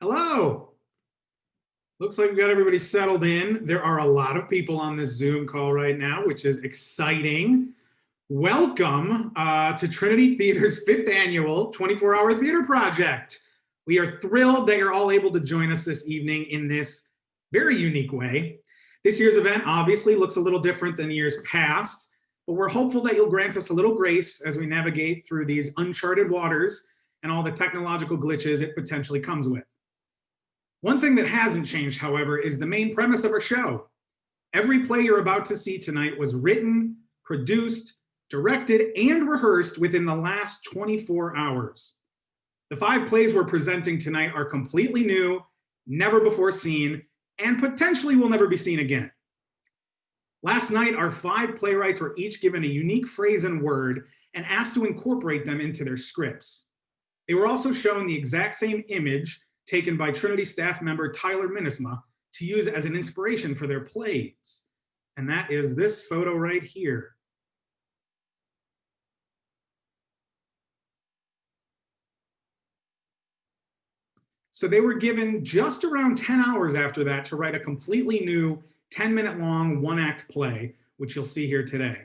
Hello. Looks like we've got everybody settled in. There are a lot of people on this Zoom call right now, which is exciting. Welcome to Trinity Theater's 5th annual 24-hour theater project. We are thrilled that you're all able to join us this evening in this very unique way. This year's event obviously looks a little different than years past, but we're hopeful that you'll grant us a little grace as we navigate through these uncharted waters and all the technological glitches it potentially comes with. One thing that hasn't changed, however, is the main premise of our show. Every play you're about to see tonight was written, produced, directed, and rehearsed within the last 24 hours. The 5 plays we're presenting tonight are completely new, never before seen, and potentially will never be seen again. Last night, our 5 playwrights were each given a unique phrase and word and asked to incorporate them into their scripts. They were also shown the exact same image taken by Trinity staff member Tyler Minnesma to use as an inspiration for their plays. And that is this photo right here. So they were given just around 10 hours after that to write a completely new 10-minute long 1-act play, which you'll see here today.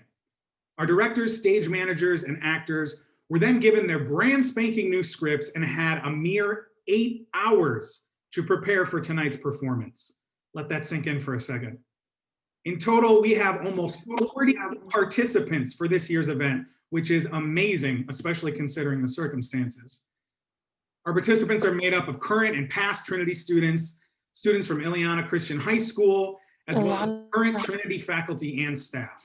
Our directors, stage managers, and actors were then given their brand spanking new scripts and had a mere 8 hours to prepare for tonight's performance. Let that sink in for a second. In total, we have almost 40 participants for this year's event, which is amazing, especially considering the circumstances. Our participants are made up of current and past Trinity students, students from Ileana Christian High School, as well as current Trinity faculty and staff.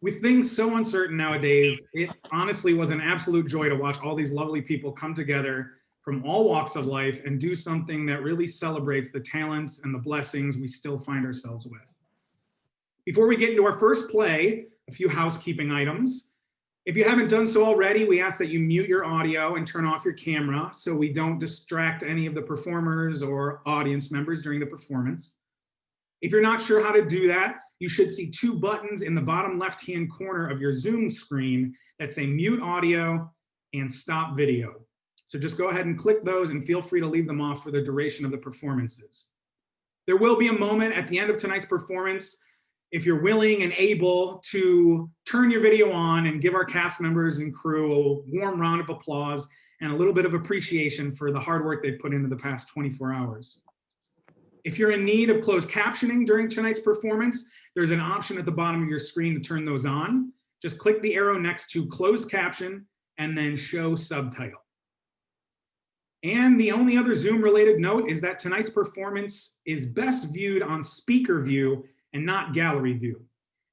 With things so uncertain nowadays, it honestly was an absolute joy to watch all these lovely people come together from all walks of life and do something that really celebrates the talents and the blessings we still find ourselves with. Before we get into our first play, a few housekeeping items. If you haven't done so already, we ask that you mute your audio and turn off your camera so we don't distract any of the performers or audience members during the performance. If you're not sure how to do that, you should see 2 buttons in the bottom left-hand corner of your Zoom screen that say mute audio and stop video. So just go ahead and click those and feel free to leave them off for the duration of the performances. There will be a moment at the end of tonight's performance, if you're willing and able, to turn your video on and give our cast members and crew a warm round of applause and a little bit of appreciation for the hard work they've put into the past 24 hours. If you're in need of closed captioning during tonight's performance, there's an option at the bottom of your screen to turn those on. Just click the arrow next to closed caption and then show subtitle. And the only other Zoom related note is that tonight's performance is best viewed on speaker view and not gallery view.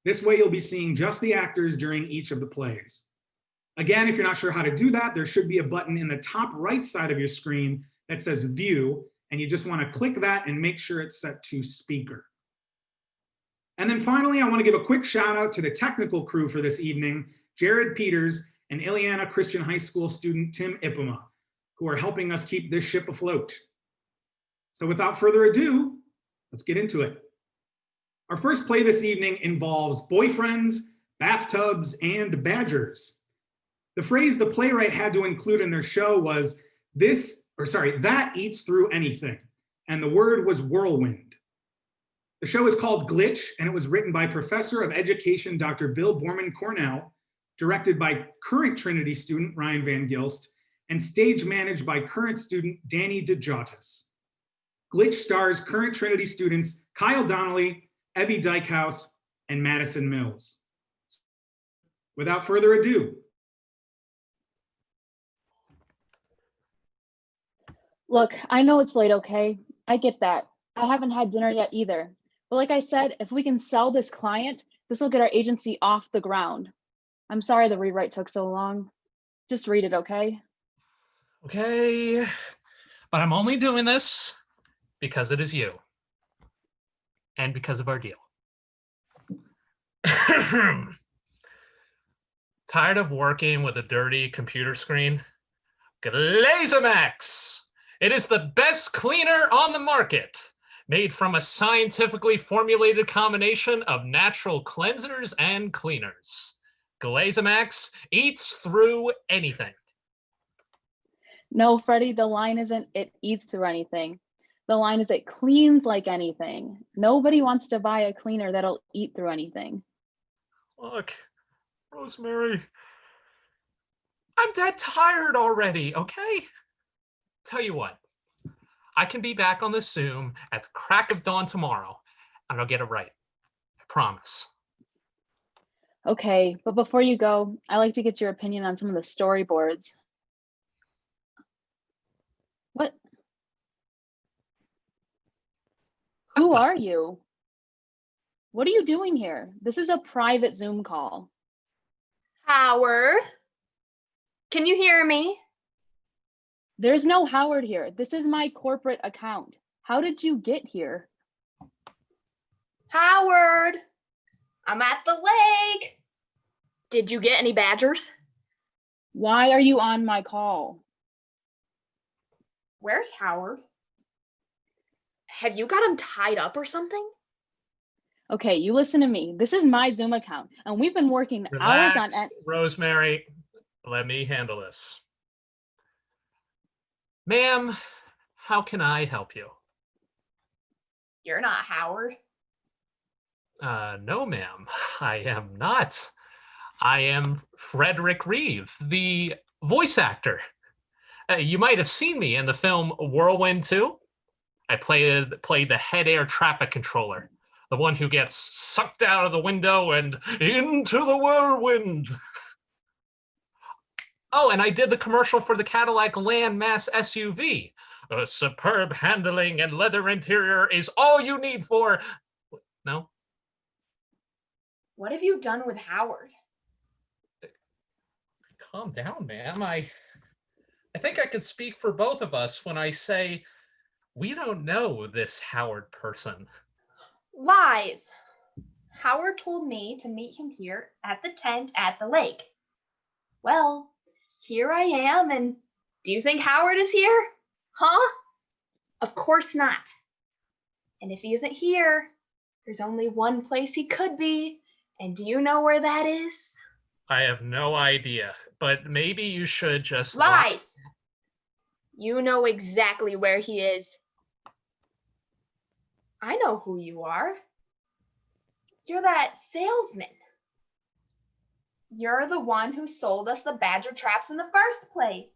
This way you'll be seeing just the actors during each of the plays. Again, if you're not sure how to do that, there should be a button in the top right side of your screen that says view, and you just want to click that and make sure it's set to speaker. And then finally, I want to give a quick shout out to the technical crew for this evening, Jared Peters and Ileana Christian High School student Tim Ipama, who are helping us keep this ship afloat. So without further ado, let's get into it. Our first play this evening involves boyfriends, bathtubs, and badgers. The phrase the playwright had to include in their show was that eats through anything, and the word was whirlwind. The show is called Glitch, and it was written by Professor of Education Dr. Bill Borman Cornell, directed by current Trinity student Ryan Van Gilst, and stage managed by current student Danny DeJotis. Glitch stars current Trinity students Kyle Donnelly, Ebby Dykehouse, and Madison Mills. Without further ado. Look, I know it's late, okay? I get that. I haven't had dinner yet either. But like I said, if we can sell this client, this will get our agency off the ground. I'm sorry the rewrite took so long. Just read it, okay? Okay, but I'm only doing this because it is you and because of our deal. Tired of working with a dirty computer screen? Glazemax! It is the best cleaner on the market, made from a scientifically formulated combination of natural cleansers and cleaners. Glazemax eats through anything. No, Freddie, the line isn't it eats through anything. The line is it cleans like anything. Nobody wants to buy a cleaner that'll eat through anything. Look, Rosemary, I'm dead tired already, okay? Tell you what, I can be back on the Zoom at the crack of dawn tomorrow, and I'll get it right. I promise. Okay, but before you go, I'd like to get your opinion on some of the storyboards. What? Who are you? What are you doing here? This is a private Zoom call. Howard, can you hear me? There's no Howard here. This is my corporate account. How did you get here? Howard, I'm at the lake. Did you get any badgers? Why are you on my call? Where's Howard? Have you got him tied up or something? Okay, you listen to me. This is my Zoom account, and we've been working Relax, hours on end. Rosemary. Let me handle this. Ma'am, how can I help you? You're not Howard. No, ma'am, I am not. I am Frederick Reeve, the voice actor. You might have seen me in the film Whirlwind 2. I played the head air traffic controller, the one who gets sucked out of the window and into the whirlwind. Oh, and I did the commercial for the Cadillac Landmass SUV. A superb handling and leather interior is all you need for... No? What have you done with Howard? Calm down, ma'am. I think I could speak for both of us when I say we don't know this Howard person. Lies. Howard told me to meet him here at the tent at the lake. Well, here I am, and do you think Howard is here? Huh? Of course not. And if he isn't here, there's only one place he could be, and do you know where that is? I have no idea, but maybe you should just... Lies! You know exactly where he is. I know who you are. You're that salesman. You're the one who sold us the badger traps in the first place.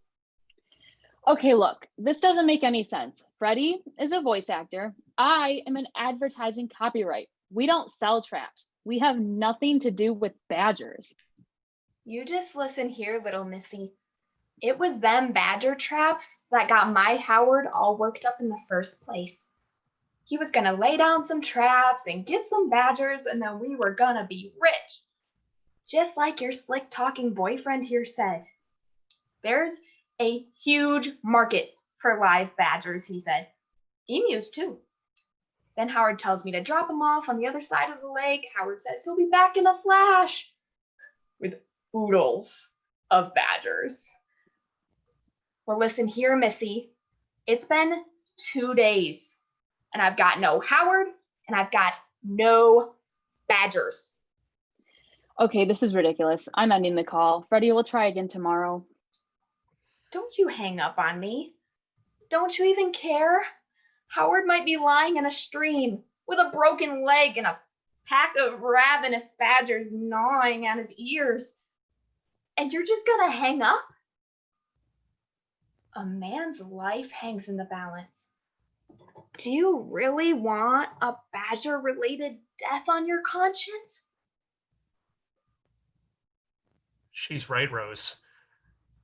Okay, look, this doesn't make any sense. Freddie is a voice actor. I am an advertising copyright. We don't sell traps. We have nothing to do with badgers. You just listen here, little missy. It was them badger traps that got my Howard all worked up in the first place. He was gonna lay down some traps and get some badgers, and then we were gonna be rich. Just like your slick talking boyfriend here said. There's a huge market for live badgers, he said. Emus too. Then Howard tells me to drop him off on the other side of the lake. Howard says he'll be back in a flash with oodles of badgers. Well, listen here, Missy. It's been 2 days, and I've got no Howard, and I've got no badgers. Okay, this is ridiculous. I'm ending the call. Freddie will try again tomorrow. Don't you hang up on me. Don't you even care? Howard might be lying in a stream with a broken leg and a pack of ravenous badgers gnawing at his ears. And you're just gonna hang up? A man's life hangs in the balance. Do you really want a badger-related death on your conscience? She's right, Rose.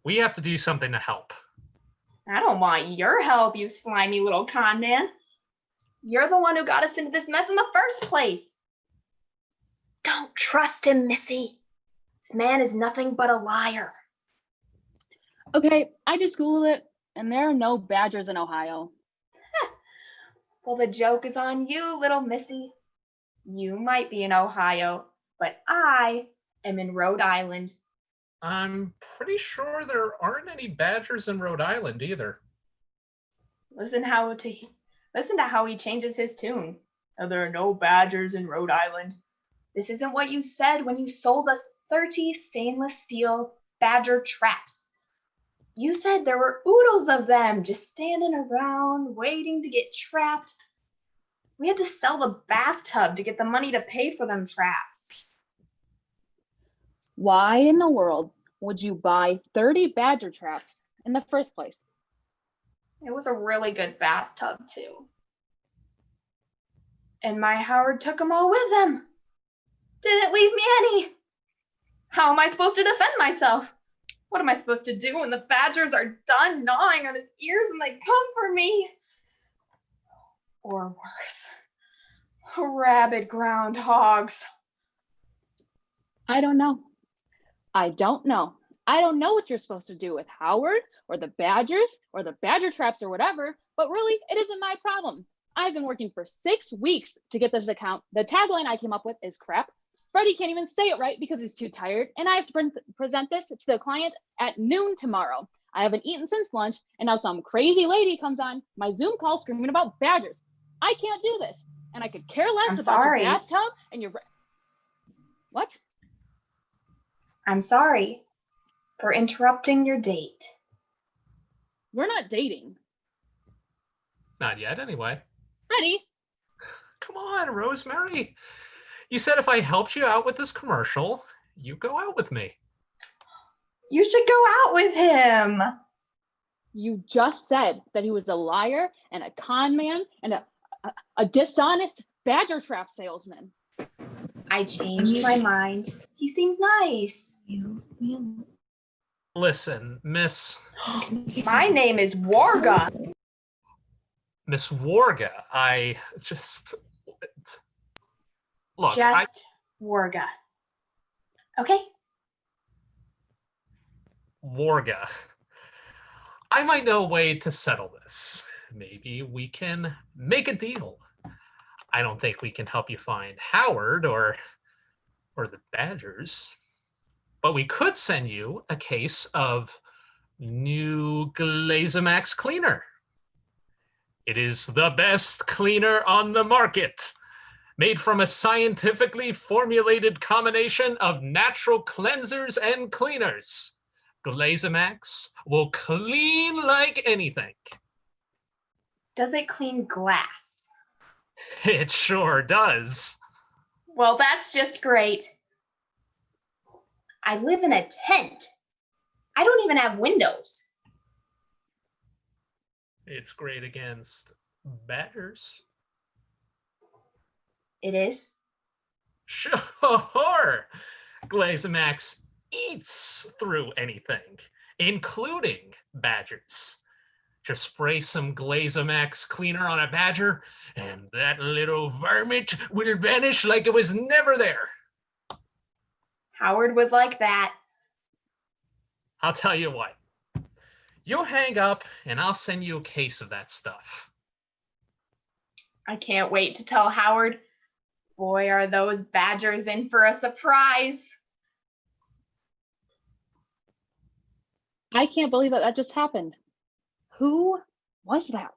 We have to do something to help. I don't want your help, you slimy little con man. You're the one who got us into this mess in the first place. Don't trust him, Missy. This man is nothing but a liar. Okay, I just Googled it, and there are no badgers in Ohio. Well, the joke is on you, little Missy. You might be in Ohio, but I am in Rhode Island. I'm pretty sure there aren't any badgers in Rhode Island either. Listen to how he changes his tune. Oh, there are no badgers in Rhode Island. This isn't what you said when you sold us 30 stainless steel badger traps. You said there were oodles of them just standing around waiting to get trapped. We had to sell the bathtub to get the money to pay for them traps. Why in the world would you buy 30 badger traps in the first place? It was a really good bathtub, too. And my Howard took them all with him. Didn't leave me any. How am I supposed to defend myself? What am I supposed to do when the badgers are done gnawing on his ears and they come for me? Or worse, rabid groundhogs. I don't know. I don't know. I don't know what you're supposed to do with Howard or the badgers or the badger traps or whatever, but really, it isn't my problem. I've been working for 6 weeks to get this account. The tagline I came up with is crap. Freddie can't even say it right because he's too tired, and I have to present this to the client at noon tomorrow. I haven't eaten since lunch, and now some crazy lady comes on my Zoom call screaming about badgers. I can't do this, and I could care less I'm about sorry. your bathtub and your... What? I'm sorry for interrupting your date. We're not dating. Not yet, anyway. Freddie, Come on, Rosemary. You said if I helped you out with this commercial, you go out with me. You should go out with him. you just said that he was a liar and a con man and a dishonest badger trap salesman. I changed my mind. He seems nice. Listen, Miss My name is Warga. Warga, I just look. Just Warga. Okay? Warga, I might know a way to settle this. Maybe we can make a deal. I don't think we can help you find Howard or the Badgers, but we could send you a case of new Glazemax cleaner. It is the best cleaner on the market, made from a scientifically formulated combination of natural cleansers and cleaners. Glazemax will clean like anything. Does it clean glass? It sure does. Well, that's just great. I live in a tent. I don't even have windows. It's great against badgers. It is? Sure. Glazemax eats through anything, including badgers. Just spray some Glazemax cleaner on a badger, and that little varmint will vanish like it was never there. Howard would like that. I'll tell you what. You hang up, and I'll send you a case of that stuff. I can't wait to tell Howard. Boy, are those badgers in for a surprise. I can't believe that just happened. Who was that?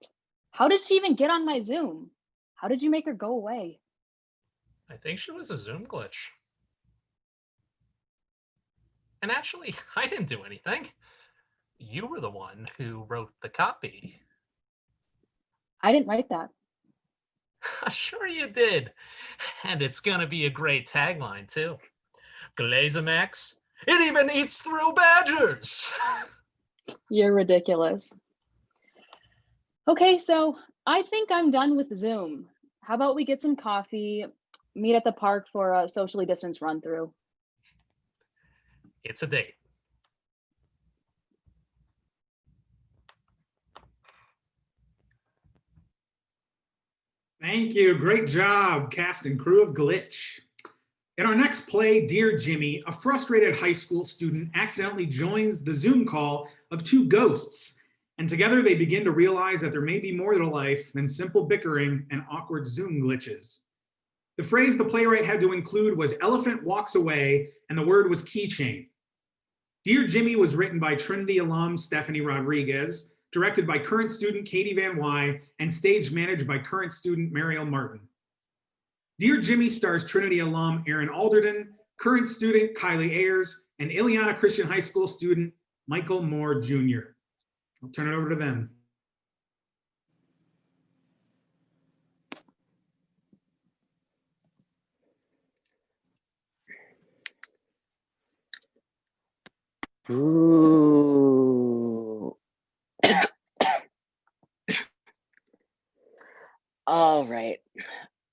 How did she even get on my Zoom? How did you make her go away? I think she was a Zoom glitch. And actually, I didn't do anything. You were the one who wrote the copy. I didn't write that. Sure you did. And it's gonna be a great tagline too. Glazemax, it even eats through badgers. You're ridiculous. Okay, so I think I'm done with Zoom. How about we get some coffee, meet at the park for a socially distanced run through? It's a date. Thank you. Great job, cast and crew of Glitch. In our next play, Dear Jimmy, a frustrated high school student accidentally joins the Zoom call of two ghosts, and together they begin to realize that there may be more to life than simple bickering and awkward Zoom glitches. The phrase the playwright had to include was "elephant walks away," and the word was keychain. Dear Jimmy was written by Trinity alum Stephanie Rodriguez, directed by current student Katie Van Wy, and stage managed by current student Mariel Martin. Dear Jimmy stars Trinity alum Aaron Alderton, current student Kylie Ayers, and Ileana Christian High School student Michael Moore Jr. I'll turn it over to them. Ooh. All right.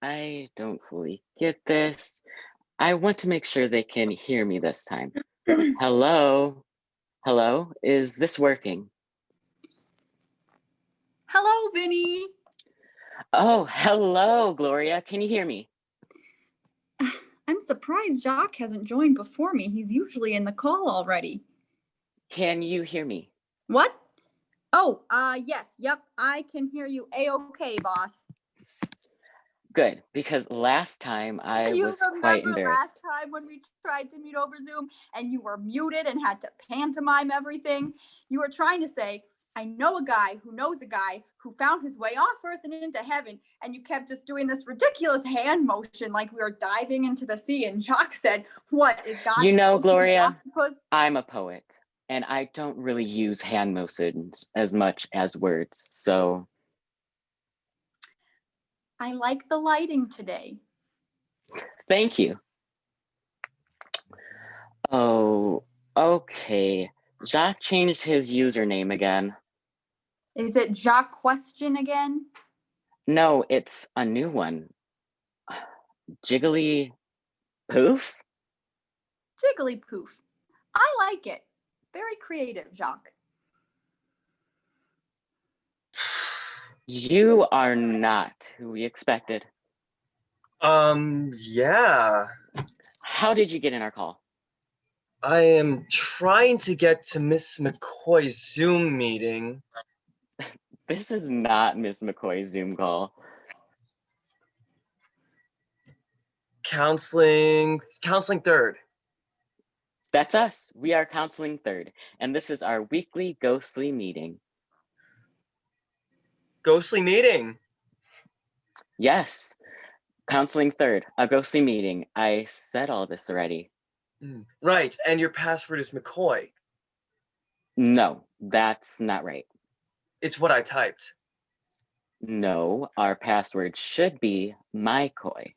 I don't fully get this. I want to make sure they can hear me this time. Hello? Hello? Is this working? Hello, Vinny. Oh, hello, Gloria. Can you hear me? I'm surprised Jacques hasn't joined before me. He's usually in the call already. Can you hear me? What? Oh, yes. Yep. I can hear you A-okay, boss. Good, because last time I You was remember quite last embarrassed. time when we tried to meet over Zoom and you were muted and had to pantomime everything? You were trying to say, I know a guy who knows a guy who found his way off Earth and into heaven. And you kept just doing this ridiculous hand motion like we were diving into the sea. And Jacques said, what is God? You know, supposed to be an Gloria, octopus? I'm a poet, and I don't really use hand motions as much as words, so I like the lighting today. thank you. Oh, okay. Jacques changed his username again. Is it Jacques question again? No, it's a new one. Jiggly Poof? Jigglypoof. I like it. Very creative, Jacques. You are not who we expected. Yeah. How did you get in our call? I am trying to get to Miss McCoy's Zoom meeting. This is not Miss McCoy's Zoom call. Counseling third. That's us. We are Counseling Third, and this is our weekly ghostly meeting. Ghostly meeting. Yes, Counseling Third, a ghostly meeting. I said all this already. Right, and your password is McCoy. No, that's not right. It's what I typed. No, our password should be MyCoy.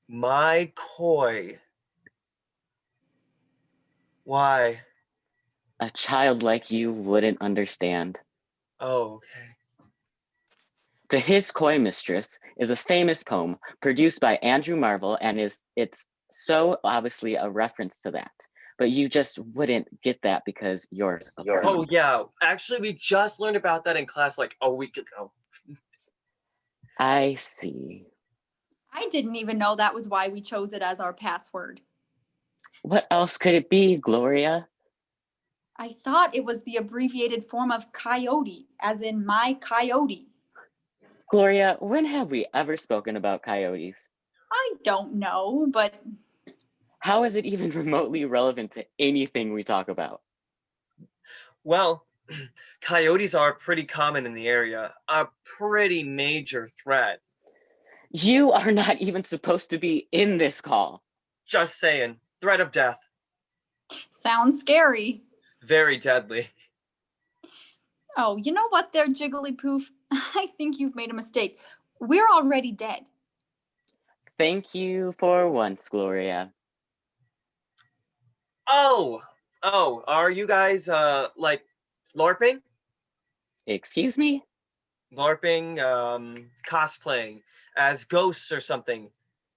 My Coy. Why? A child like you wouldn't understand. Oh, okay. To His Coy Mistress is a famous poem produced by Andrew Marvell, and it's so obviously a reference to that. But you just wouldn't get that because you're a person. Oh yeah. Actually, we just learned about that in class like a week ago. I see. I didn't even know that was why we chose it as our password. What else could it be, Gloria? I thought it was the abbreviated form of coyote, as in my coyote. Gloria, when have we ever spoken about coyotes? I don't know, but How is it even remotely relevant to anything we talk about? Well, coyotes are pretty common in the area. A pretty major threat. You are not even supposed to be in this call. Just saying. Threat of death. sounds scary. Very deadly. Oh, you know what there, Jigglypoof? I think you've made a mistake. We're already dead. Thank you for once, Gloria. Oh, are you guys like LARPing? Excuse me? LARPing, cosplaying as ghosts or something.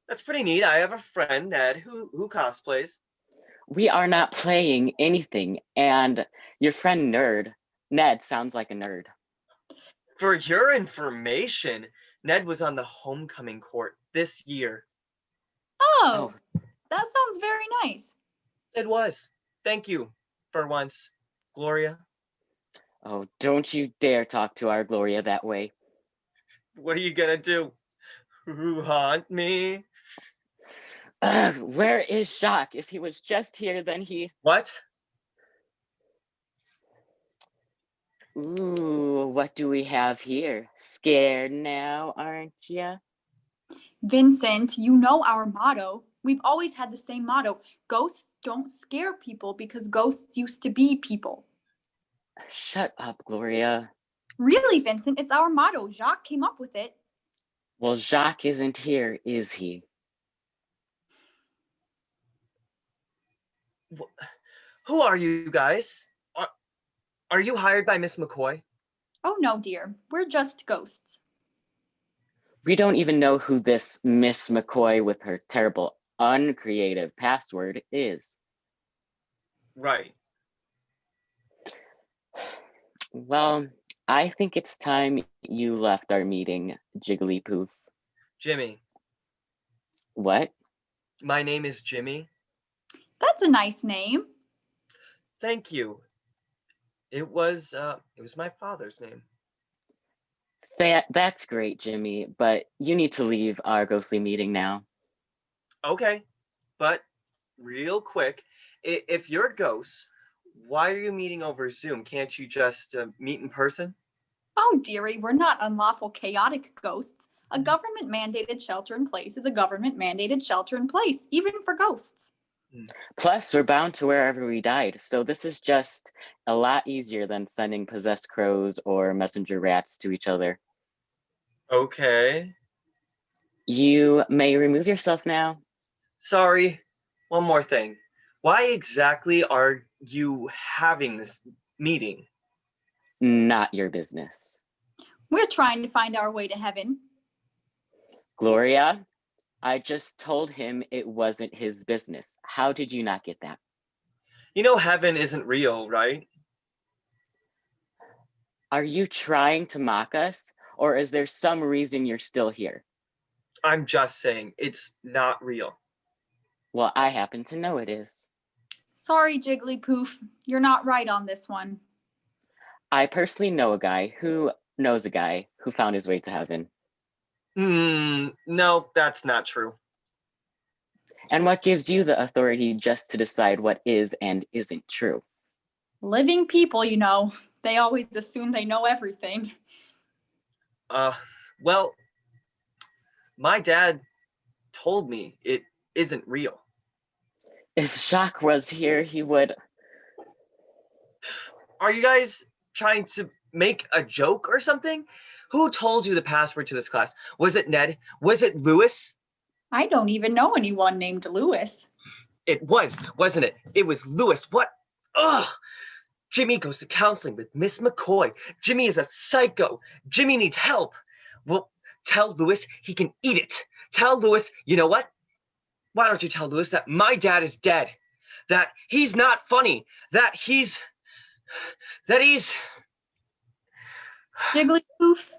That's pretty neat. I have a friend, Ned, who cosplays. We are not playing anything, and your friend Ned sounds like a nerd. For your information, Ned was on the homecoming court this year. Oh, that sounds very nice. It was. Thank you for once, Gloria. Oh, don't you dare talk to our Gloria that way. What are you gonna do? Haunt me? Ugh, where is Jacques? If he was just here, then he... What? Ooh, what do we have here? Scared now, aren't ya? Vincent, you know our motto. We've always had the same motto. Ghosts don't scare people because ghosts used to be people. Shut up, Gloria. Really, Vincent, it's our motto. Jacques came up with it. Well, Jacques isn't here, is he? Who are you guys? Are you hired by Miss McCoy? Oh no, dear. We're just ghosts. We don't even know who this Miss McCoy with her terrible, uncreative password is. Right. Well, I think it's time you left our meeting, Jigglypoof. Jimmy. What? My name is Jimmy. That's a nice name. Thank you. It was my father's name. That's great, Jimmy, but you need to leave our ghostly meeting now. Okay, but real quick, if you're ghosts, why are you meeting over Zoom? Can't you just meet in person? Oh, dearie, we're not unlawful, chaotic ghosts. A government mandated shelter in place is a government mandated shelter in place, even for ghosts. Plus, we're bound to wherever we died, so this is just a lot easier than sending possessed crows or messenger rats to each other. Okay. You may remove yourself now. Sorry, one more thing. Why exactly are you having this meeting? Not your business. We're trying to find our way to heaven. Gloria, I just told him it wasn't his business. How did you not get that? You know heaven isn't real, right? Are you trying to mock us, or is there some reason you're still here? I'm just saying, it's not real. Well, I happen to know it is. Sorry, Jigglypoof, you're not right on this one. I personally know a guy who knows a guy who found his way to heaven. No, that's not true. And what gives you the authority just to decide what is and isn't true? Living people, you know, they always assume they know everything. Well, my dad told me it isn't real. If Jacques was here, he would. Are you guys trying to make a joke or something? Who told you the password to this class? Was it Ned? Was it Lewis? I don't even know anyone named Lewis. It was, wasn't it? It was Lewis. What? Ugh! Jimmy goes to counseling with Miss McCoy. Jimmy is a psycho. Jimmy needs help. Well, tell Lewis he can eat it. Tell Lewis, you know what? Why don't you tell Lewis that my dad is dead? That he's not funny. That he's... Jigglypoof?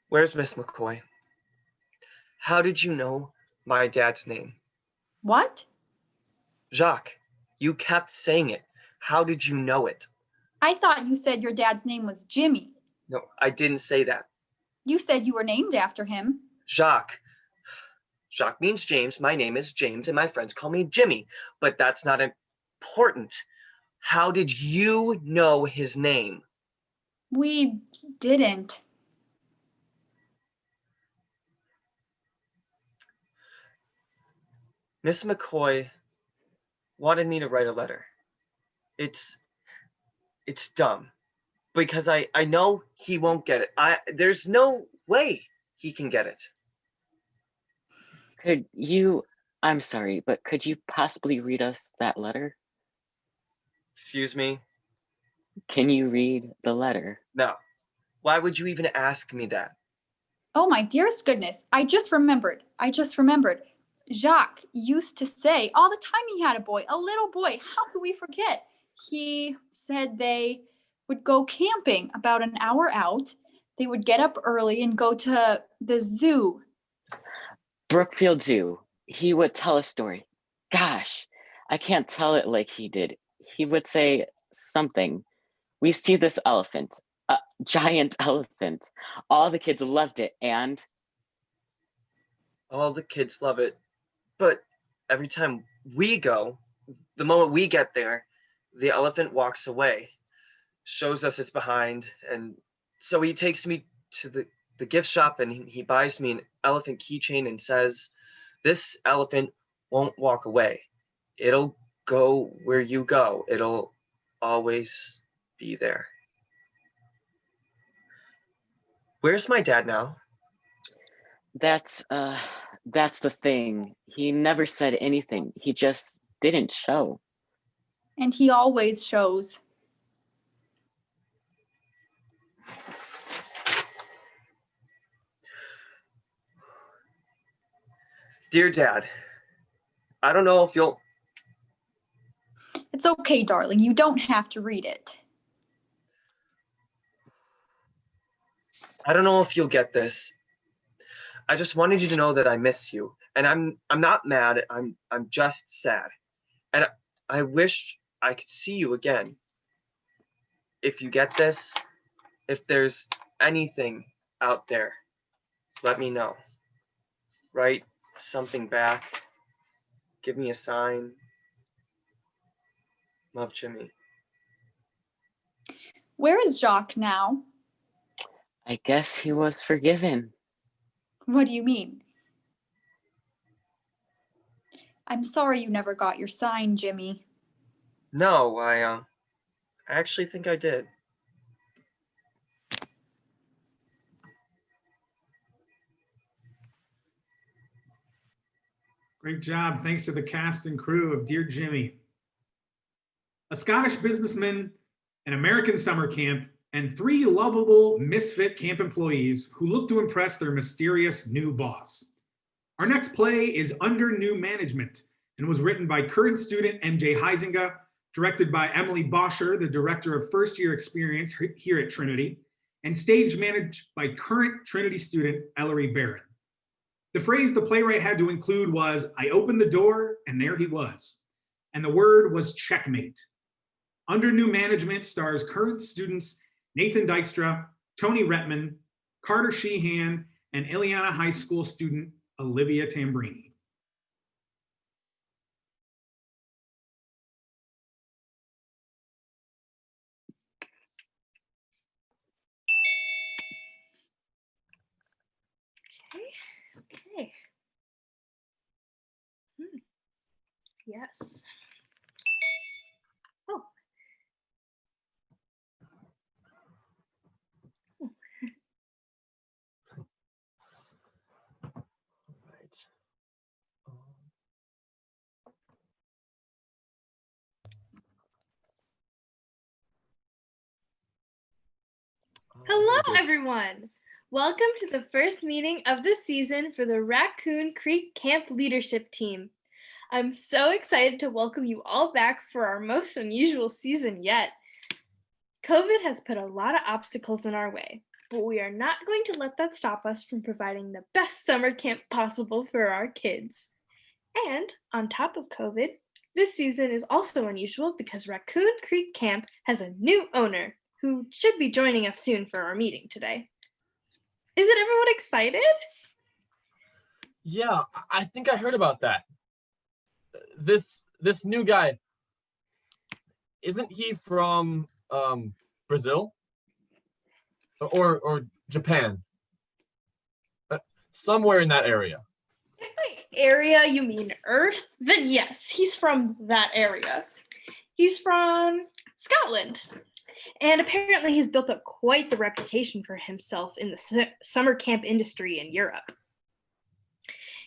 Where's Miss McCoy? How did you know my dad's name? What? Jacques, you kept saying it. How did you know it? I thought you said your dad's name was Jimmy. No, I didn't say that. You said you were named after him. Jacques. Jacques means James. My name is James, and my friends call me Jimmy. But that's not important. How did you know his name? We didn't. Miss McCoy wanted me to write a letter. It's dumb. Because I know he won't get it. There's no way he can get it. I'm sorry, but could you possibly read us that letter? Excuse me? Can you read the letter? No. Why would you even ask me that? Oh my dearest goodness, I just remembered. Jacques used to say all the time he had a little boy. How could we forget? He said they would go camping about an hour out. They would get up early and go to the zoo. Brookfield Zoo. He would tell a story. Gosh, I can't tell it like he did. He would say something. We see this elephant, a giant elephant. All the kids loved it, and All the kids love it. But every time we go, the moment we get there, the elephant walks away, shows us it's behind, and so he takes me to the gift shop and he buys me an elephant keychain and says, "This elephant won't walk away. It'll go where you go. It'll always be there." Where's my dad now? That's the thing. He never said anything. He just didn't show. And he always shows. Dear Dad, I don't know if you'll... It's okay, darling. You don't have to read it. I don't know if you'll get this. I just wanted you to know that I miss you. And I'm not mad. I'm just sad. And I wish I could see you again. If you get this, if there's anything out there, let me know. Write something back. Give me a sign. Love, Jimmy. Where is Jacques now? I guess he was forgiven. What do you mean? I'm sorry you never got your sign, Jimmy. No, I actually think I did. Great job. Thanks to the cast and crew of Dear Jimmy. A Scottish businessman, an American summer camp, and 3 lovable misfit camp employees who look to impress their mysterious new boss. Our next play is Under New Management and was written by current student MJ Huizinga, directed by Emily Boscher, the director of first-year experience here at Trinity, and stage managed by current Trinity student Ellery Barron. The phrase the playwright had to include was, "I opened the door and there he was." And the word was checkmate. Under New Management stars current students Nathan Dykstra, Tony Retman, Carter Sheehan, and Ileana High School student Olivia Tambrini. Okay. Yes. Oh. Right. Hello, everyone. Welcome to the first meeting of the season for the Raccoon Creek Camp Leadership Team. I'm so excited to welcome you all back for our most unusual season yet. COVID has put a lot of obstacles in our way, but we are not going to let that stop us from providing the best summer camp possible for our kids. And on top of COVID, this season is also unusual because Raccoon Creek Camp has a new owner who should be joining us soon for our meeting today. Isn't everyone excited? Yeah, I think I heard about that. This new guy, isn't he from Brazil or Japan? Somewhere in that area. If by area you mean Earth, then yes, he's from that area. He's from Scotland. And apparently he's built up quite the reputation for himself in the summer camp industry in Europe.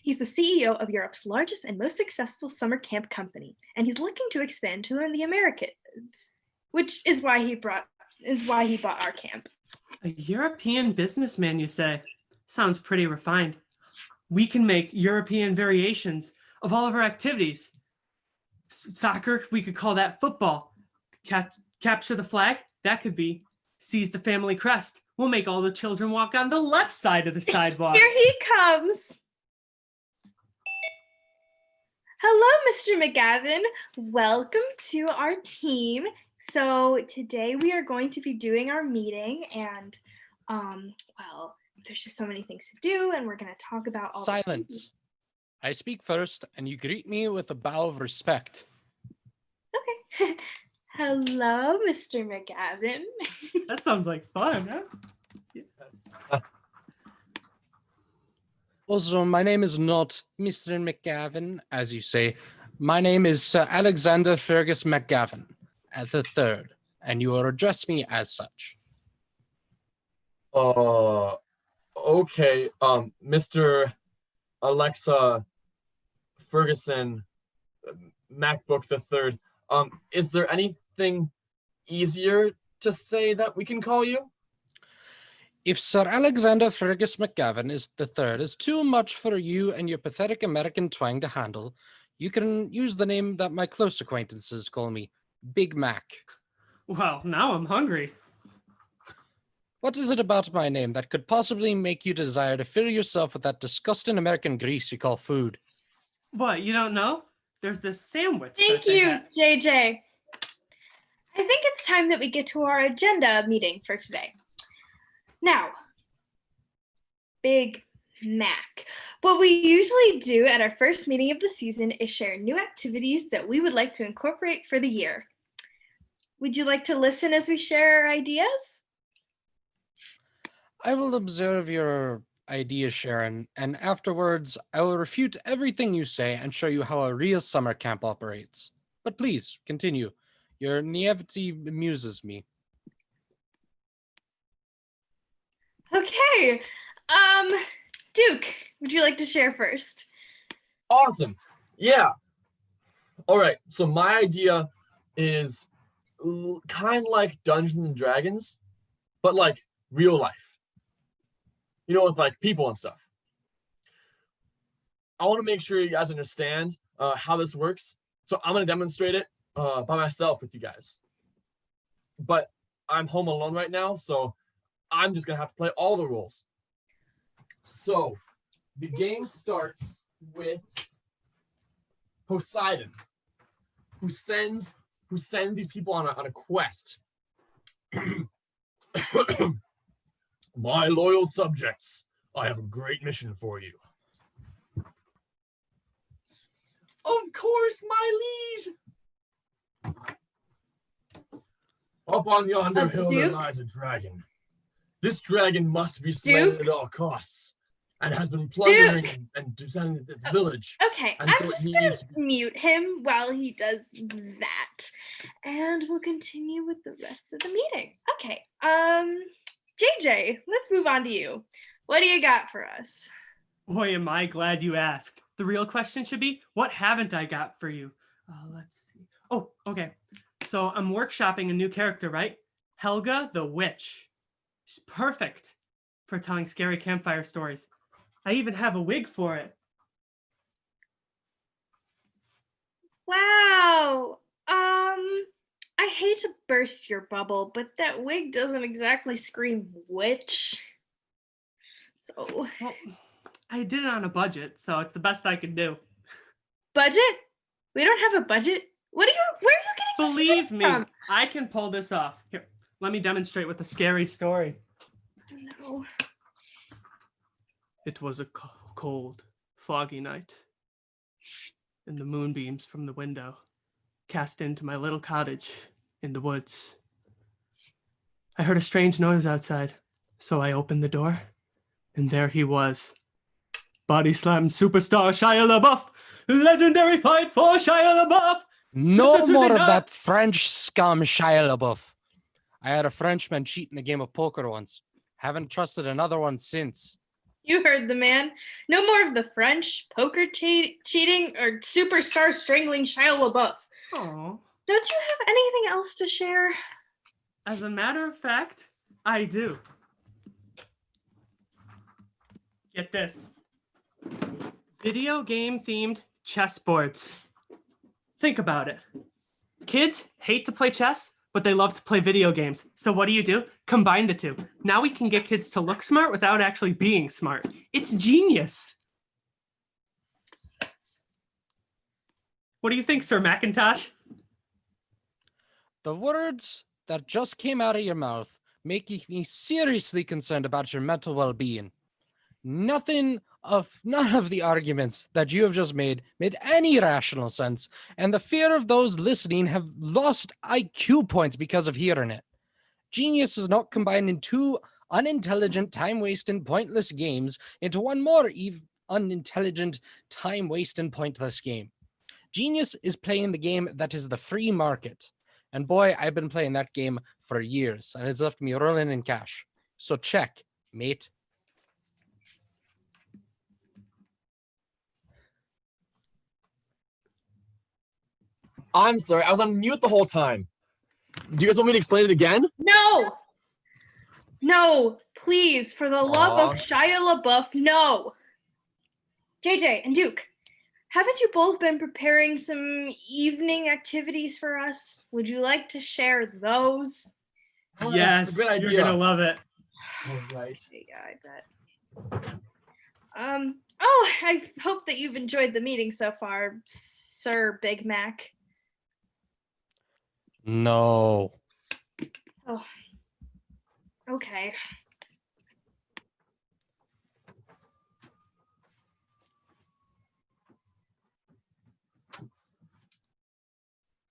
He's the CEO of Europe's largest and most successful summer camp company, and he's looking to expand to the Americas, which is why he bought our camp. A European businessman, you say? Sounds pretty refined. We can make European variations of all of our activities. Soccer, we could call that football. Capture the flag, that could be. Seize the family crest. We'll make all the children walk on the left side of the sidewalk. Here he comes. Hello, Mr. McGavin. Welcome to our team. So today we are going to be doing our meeting and, well, there's just so many things to do and we're going to talk about all Silence. I speak first and you greet me with a bow of respect. Okay. Hello, Mr. McGavin. That sounds like fun, huh? Also, my name is not Mr. McGavin, as you say. My name is Sir Alexander Fergus McGavin, the third, and you will address me as such. Okay. Mr. Alexa Ferguson, MacBook the third. Is there anything easier to say that we can call you? If Sir Alexander Fergus McGavin is the third is too much for you and your pathetic American twang to handle, you can use the name that my close acquaintances call me, Big Mac. Well, now I'm hungry. What is it about my name that could possibly make you desire to fill yourself with that disgusting American grease you call food? What, you don't know? There's this sandwich. Thank that they you, have. JJ. I think it's time that we get to our agenda meeting for today. Now, Big Mac. What we usually do at our first meeting of the season is share new activities that we would like to incorporate for the year. Would you like to listen as we share our ideas? I will observe your idea, Sharon, and afterwards I will refute everything you say and show you how a real summer camp operates. But please, continue. Your naivety amuses me. Okay. Duke, would you like to share first? Awesome. Yeah. All right. So my idea is kind of like Dungeons and Dragons, but like real life. You know, with like people and stuff. I want to make sure you guys understand how this works. So I'm going to demonstrate it by myself with you guys. But I'm home alone right now, so I'm just going to have to play all the roles. So the game starts with Poseidon, who sends these people on a quest. My loyal subjects, I have a great mission for you. Of course, my liege. Up on yonder hill there Duke? lies a dragon. This dragon must be slain Duke? at all costs, and has been plundering Duke? and defending the village. Okay, And I'm so just he gonna needs to mute him while he does that. And we'll continue with the rest of the meeting. Okay, JJ, let's move on to you. What do you got for us? Boy, am I glad you asked. The real question should be, what haven't I got for you? Let's see. Oh, okay. So I'm workshopping a new character, right? Helga the Witch. She's perfect for telling scary campfire stories. I even have a wig for it. Wow. I hate to burst your bubble, but that wig doesn't exactly scream witch. So, Well, I did it on a budget, so it's the best I could do. budget? We don't have a budget. Where are you getting this Believe wig me, from? I can pull this off. Here, let me demonstrate with a scary story. No. It was a cold, foggy night, and the moonbeams from the window cast into my little cottage in the woods. I heard a strange noise outside, so I opened the door, and there he was. Body slam superstar Shia LaBeouf! Legendary fight for Shia LaBeouf! No Just a more Tuesday of night. that French scum, Shia LaBeouf. I had a Frenchman cheat in a game of poker once. Haven't trusted another one since. You heard the man. No more of the French poker cheating or superstar strangling Shia LaBeouf. Aw. Don't you have anything else to share? As a matter of fact, I do. Get this. Video game themed chessboards. Think about it. Kids hate to play chess, but they love to play video games. So what do? Combine the two. Now we can get kids to look smart without actually being smart. It's genius. What do you think, Sir Macintosh? The words that just came out of your mouth make me seriously concerned about your mental well-being. None of the arguments that you have just made any rational sense, and the fear of those listening have lost IQ points because of hearing it. Genius is not combining two unintelligent, time-wasting, pointless games into one more unintelligent, time-wasting, pointless game. Genius is playing the game that is the free market. And boy, I've been playing that game for years, and it's left me rolling in cash. So check, mate. I'm sorry, I was on mute the whole time. Do you guys want me to explain it again? No! No, please, for the love Aw. of Shia LaBeouf, no! JJ and Duke, haven't you both been preparing some evening activities for us? Would you like to share those? That's a good idea. You're gonna love it. All right. Yeah, I bet. Oh, I hope that you've enjoyed the meeting so far, Sir Big Mac. No. Oh, okay.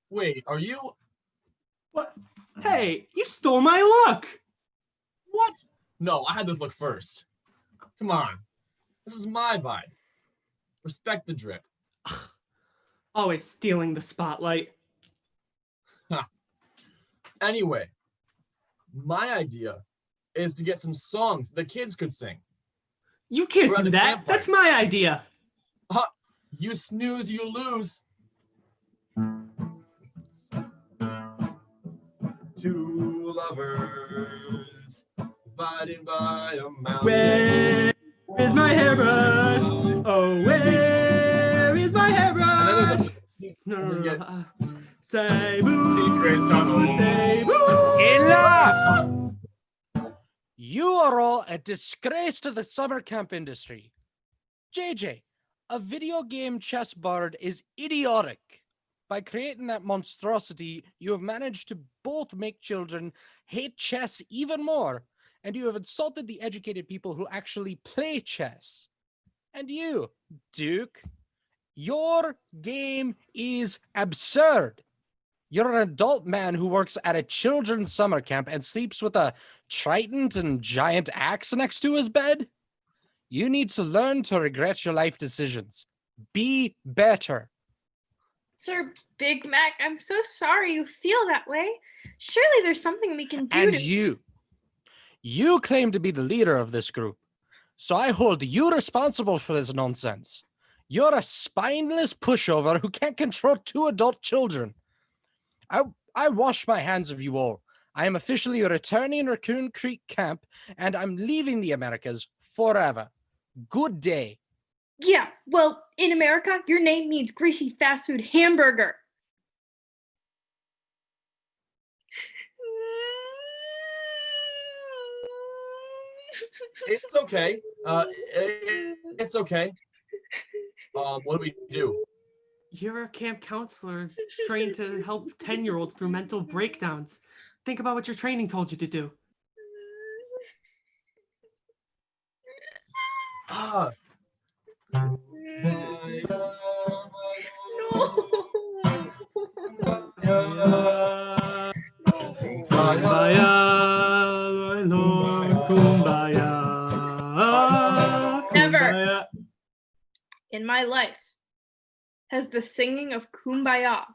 Wait, are you? What? Hey, you stole my look. What? No, I had this look first. Come on. This is my vibe. Respect the drip. Always stealing the spotlight. Anyway, my idea is to get some songs the kids could sing. You can't Around do the that. campfire. That's my idea. You snooze, you lose. Two lovers fighting by a mountain. Where is my hairbrush? Oh, where is my hairbrush? No. Say boo. Secret tunnel. Say boo. Enough! You are all a disgrace to the summer camp industry. JJ, a video game chessboard is idiotic. By creating that monstrosity, you have managed to both make children hate chess even more, and you have insulted the educated people who actually play chess. And you, Duke, your game is absurd. You're an adult man who works at a children's summer camp and sleeps with a trident and giant axe next to his bed. You need to learn to regret your life decisions. Be better. Sir Big Mac, I'm so sorry you feel that way. Surely there's something we can do And to... you claim to be the leader of this group, so I hold you responsible for this nonsense. You're a spineless pushover who can't control two adult children. I wash my hands of you all. I am officially returning Raccoon Creek Camp, and I'm leaving the Americas forever. Good day. Yeah, well, in America, your name means greasy fast food hamburger. It's okay. It's okay. What do we do? You're a camp counselor trained to help 10-year-olds through mental breakdowns. Think about what your training told you to do. Kumbaya, Lord, kumbaya. Never. Kumbaya. In my life has the singing of Kumbaya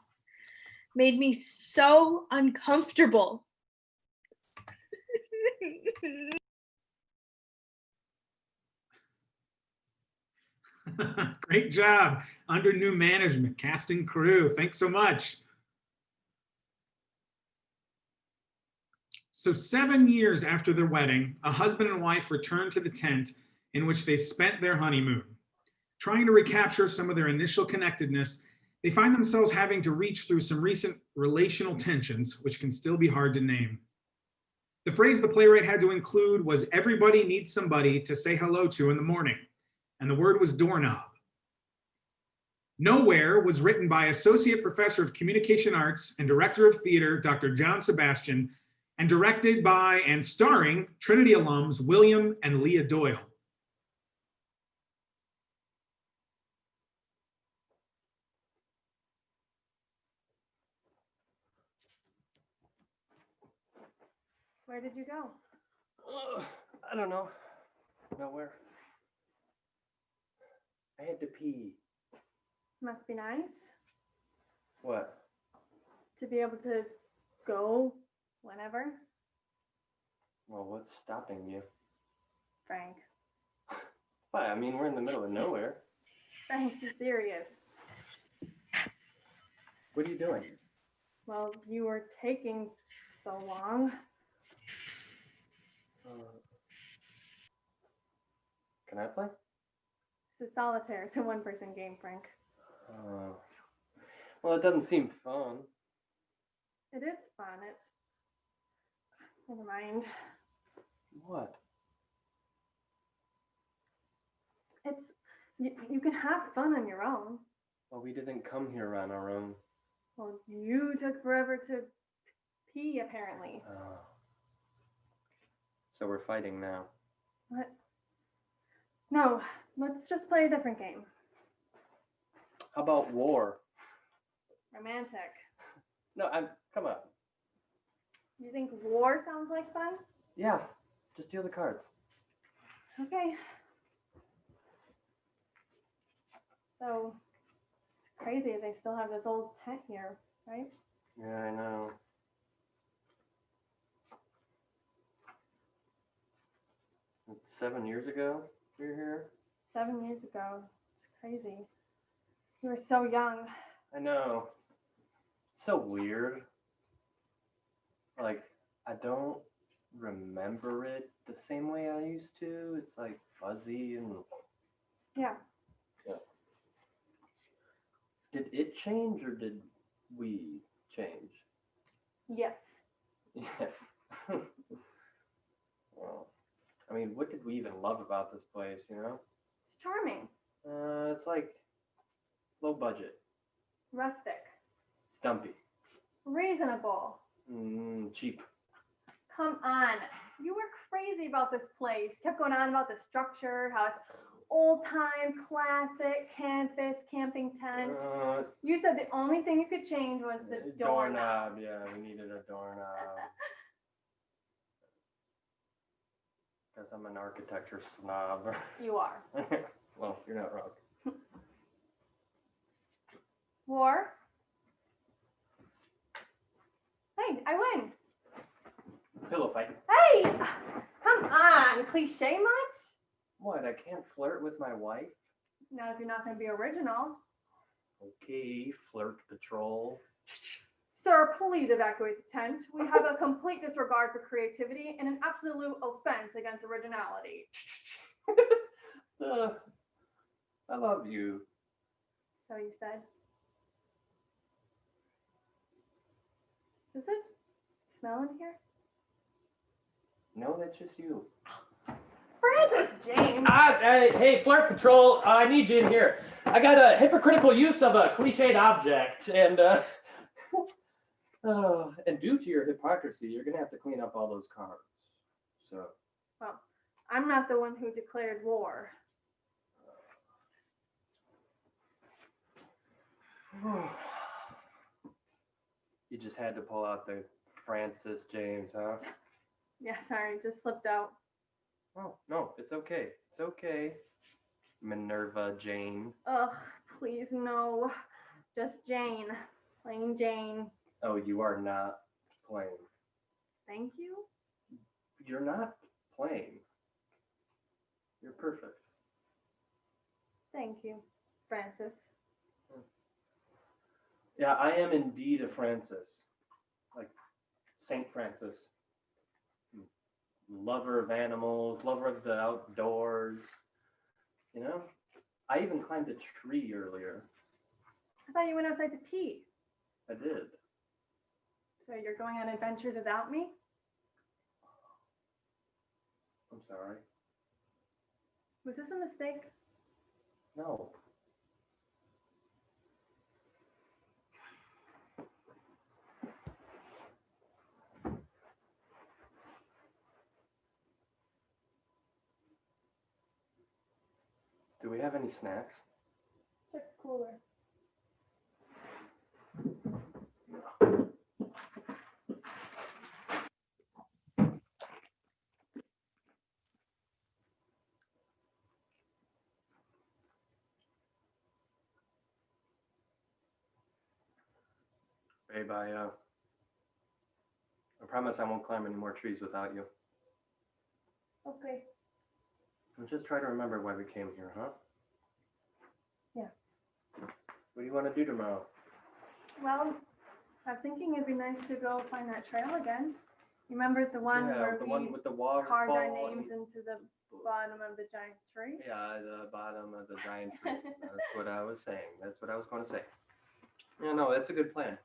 made me so uncomfortable. Great job. Under new management, cast and crew. Thanks so much. So 7 years after their wedding, a husband and wife returned to the tent in which they spent their honeymoon. Trying to recapture some of their initial connectedness, they find themselves having to reach through some recent relational tensions, which can still be hard to name. The phrase the playwright had to include was everybody needs somebody to say hello to in the morning, and the word was doorknob. Nowhere was written by Associate Professor of Communication Arts and Director of Theater, Dr. John Sebastian, and directed by and starring Trinity alums William and Leah Doyle. Where did you go? I don't know. Nowhere. I had to pee. Must be nice What? to be able to go whenever. Well, what's stopping you? Frank. Why? I mean, we're in the middle of nowhere. Frank, be serious. What are you doing? Well, you were taking so long. Can I play? This is solitaire. It's a one-person game, Frank. Well, it doesn't seem fun. It is fun. It's... Never mind. What? It's... You can have fun on your own. Well, we didn't come here on our own. Well, you took forever to pee, apparently. So we're fighting now. What? No, let's just play a different game. How about war? Romantic. No, come on. You think war sounds like fun? Yeah, just deal the cards. Okay. So, it's crazy they still have this old tent here, right? Yeah, I know. It's 7 years ago we were here. 7 years ago. It's crazy. You were so young. I know. It's so weird. Like, I don't remember it the same way I used to. It's like fuzzy and... Yeah. Did it change or did we change? Yes. Yeah. Well, I mean, what did we even love about this place, you know? It's charming. It's like low budget, Rustic. stumpy, Reasonable. cheap. Come on. You were crazy about this place. Kept going on about the structure, how it's old-time, classic, campus, camping tent. You said the only thing you could change was the doorknob. Yeah, we needed a doorknob. Guess I'm an architecture snob. You are. Well, you're not wrong. War? Hey, I win. Pillow fight. Hey! Come on. Cliche much? What, I can't flirt with my wife? Not if you're not going to be original. Okay, flirt patrol. Sir, please evacuate the tent. We have a complete disregard for creativity and an absolute offense against originality. I love you. So you said. Does it smell in here? No, that's just you. Francis James! Hey, Flirt Patrol, I need you in here. I got a hypocritical use of a cliched object, and and due to your hypocrisy, you're gonna have to clean up all those cards. So. Well, I'm not the one who declared war. You just had to pull out the Francis James, huh? Yeah, sorry, just slipped out. Oh, no, it's okay. It's okay. Minerva Jane. Ugh, please no. Just Jane. Plain Jane. Oh, you are not playing. Thank you. You're not playing. You're perfect. Thank you, Francis. Yeah, I am indeed a Francis. Like Saint Francis. Lover of animals, lover of the outdoors. You know? I even climbed a tree earlier. I thought you went outside to pee. I did. So you're going on adventures without me? I'm sorry. Was this a mistake? No. Do we have any snacks? Check the cooler. Babe, I promise I won't climb any more trees without you. Okay. Let's just try to remember why we came here, huh? Yeah. What do you want to do tomorrow? Well, I was thinking it'd be nice to go find that trail again. You remember the one where the we one with the carved waterfall. our names into the bottom of the giant tree? Yeah, the bottom of the giant tree. That's what I was saying. That's what I was going to say. Yeah, no, that's a good plan.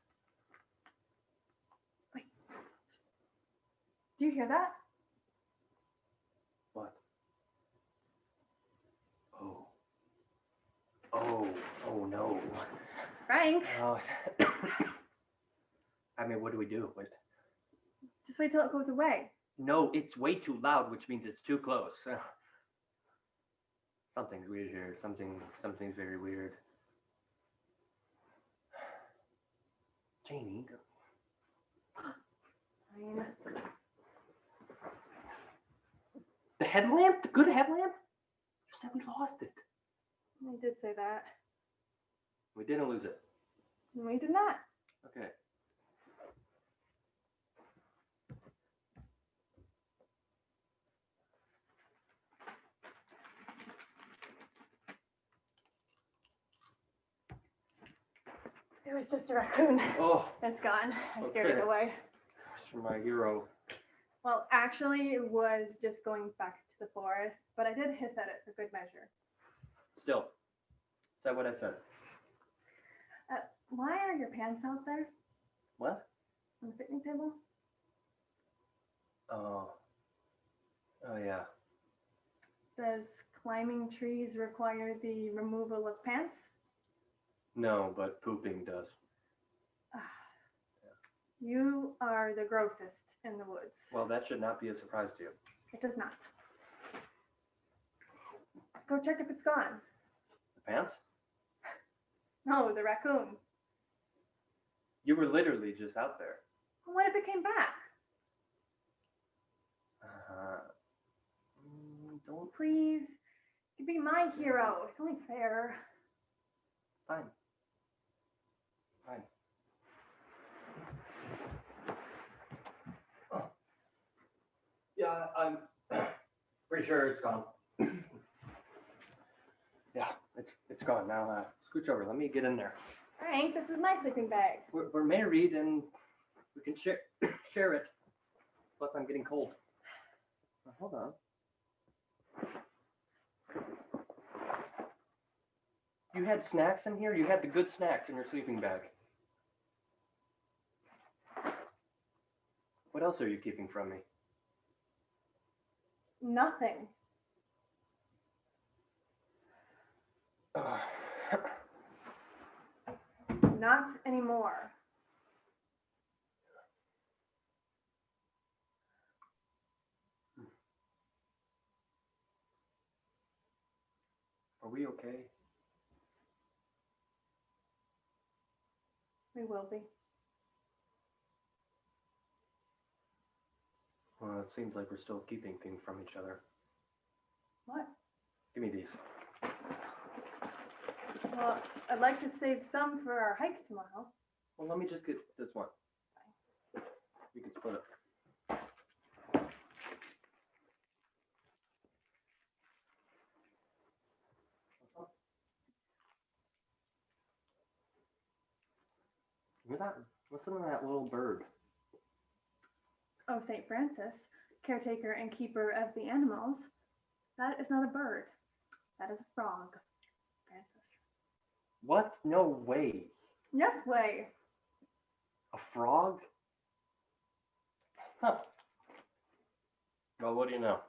Do you hear that? What? Oh. Oh no. Frank, Oh. I mean, what do we do? What? just wait till it goes away. No, it's way too loud, which means it's too close. Something's weird here. Something's very weird. Janie. Fine. The headlamp? The good headlamp? You said we lost it. I did say that. We didn't lose it. No, we did not. Okay. It was just a raccoon. Oh, It's gone. I scared it Okay. away. gosh, my hero. Well, actually, it was just going back to the forest, but I did hiss at it for good measure. Still, is that what I said? Why are your pants out there What? on the picnic table? Oh. Oh yeah. Does climbing trees require the removal of pants? No, but pooping does. You are the grossest in the woods. Well, that should not be a surprise to you. It does not. Go check if it's gone. The pants? No, the raccoon. You were literally just out there. What if it came back? Don't. Please, you be my hero. It's only fair. Fine. Fine. Yeah, I'm pretty sure it's gone. Yeah, it's gone now. Scooch over. Let me get in there. Frank, this is my sleeping bag. We're married and we can share it. Plus, I'm getting cold. Now, hold on. You had snacks in here? You had the good snacks in your sleeping bag. What else are you keeping from me? Nothing. Not anymore. Are we okay? We will be. Well, it seems like we're still keeping things from each other. What? Give me these. Well, I'd like to save some for our hike tomorrow. Well, let me just get this one. We can split it. Look at that. Listen to that little bird. Oh, St. Francis, caretaker and keeper of the animals. That is not a bird. That is a frog, Francis. What? No way. Yes, way. A frog? Huh. Well, what do you know?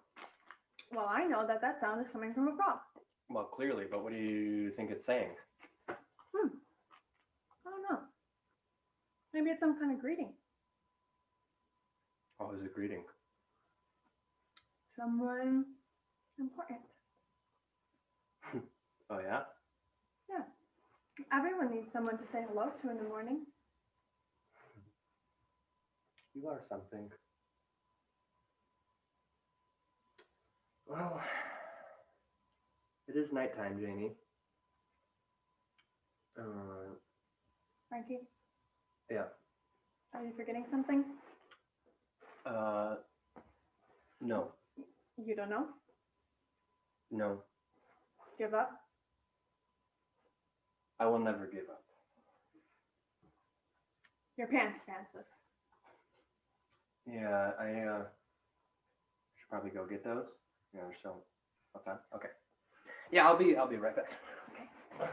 Well, I know that that sound is coming from a frog. Well, clearly, but what do you think it's saying? I don't know. Maybe it's some kind of greeting. Oh, is it greeting? Someone important. Oh, yeah? Yeah. Everyone needs someone to say hello to in the morning. You are something. Well, it is nighttime, Janie. Frankie, Yeah. Are you forgetting something? No. You don't know? No. Give up? I will never give up. Your pants, Francis. Yeah, I should probably go get those. Yeah, so what's that? Okay. Yeah, I'll be right back. Okay.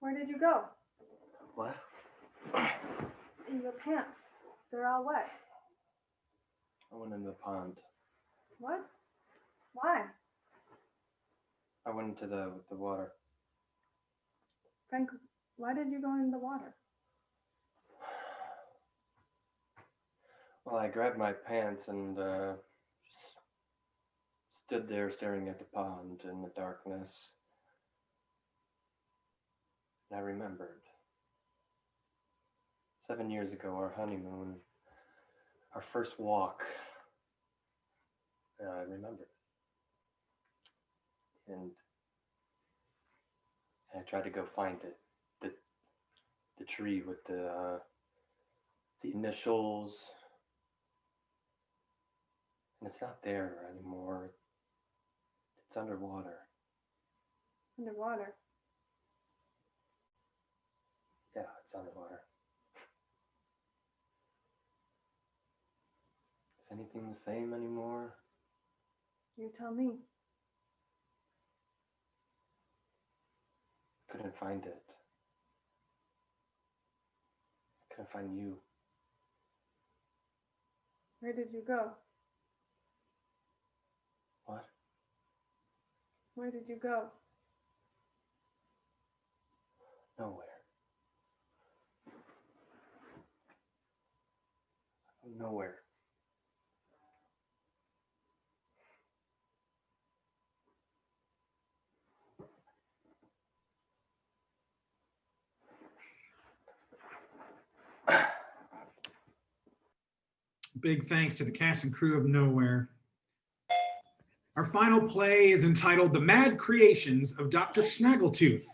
Where did you go? What? Your pants. They're all wet. I went in the pond. What? Why? I went into the water. Frank, why did you go in the water? Well, I grabbed my pants and just stood there staring at the pond in the darkness. And I remembered. 7 years ago, our honeymoon, our first walk. And I remembered. And I tried to go find it. The tree with the initials. And it's not there anymore. It's underwater. Underwater. Yeah, it's underwater. Is anything the same anymore? You tell me. Couldn't find it. Couldn't find you. Where did you go? What? Where did you go? Nowhere. Nowhere. Big thanks to the cast and crew of Nowhere. Our final play is entitled The Mad Creations of Dr. Snaggletooth.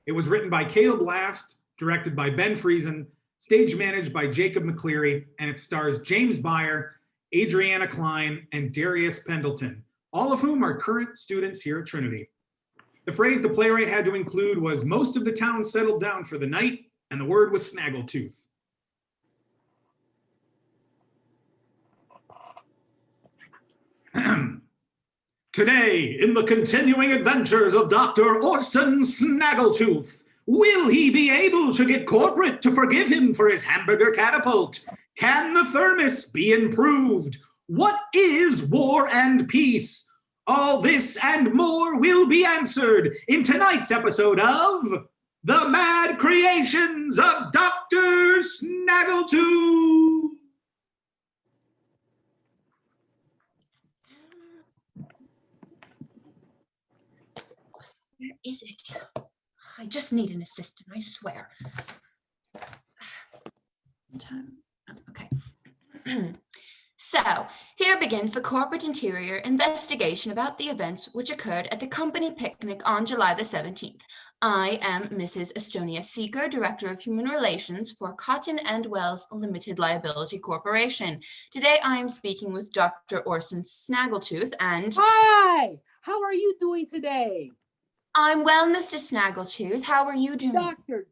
It was written by Caleb Last, directed by Ben Friesen, stage managed by Jacob McCleary, and it stars James Byer, Adriana Klein, and Darius Pendleton, all of whom are current students here at Trinity. The phrase the playwright had to include was "most of the town settled down for the night," and the word was Snaggletooth. Today, in the continuing adventures of Dr. Orson Snaggletooth, will he be able to get corporate to forgive him for his hamburger catapult? Can the thermos be improved? What is war and peace? All this and more will be answered in tonight's episode of The Mad Creations of Dr. Snaggletooth. Where is it? I just need an assistant, I swear. Okay. So, here begins the corporate interior investigation about the events which occurred at the company picnic on July the 17th. I am Mrs. Estonia Seeker, Director of Human Relations for Cotton & Wells Limited Liability Corporation. Today I am speaking with Dr. Orson Snaggletooth and... Hi! How are you doing today? I'm well, Mr. Snaggletooth. How are you doing? Doctor,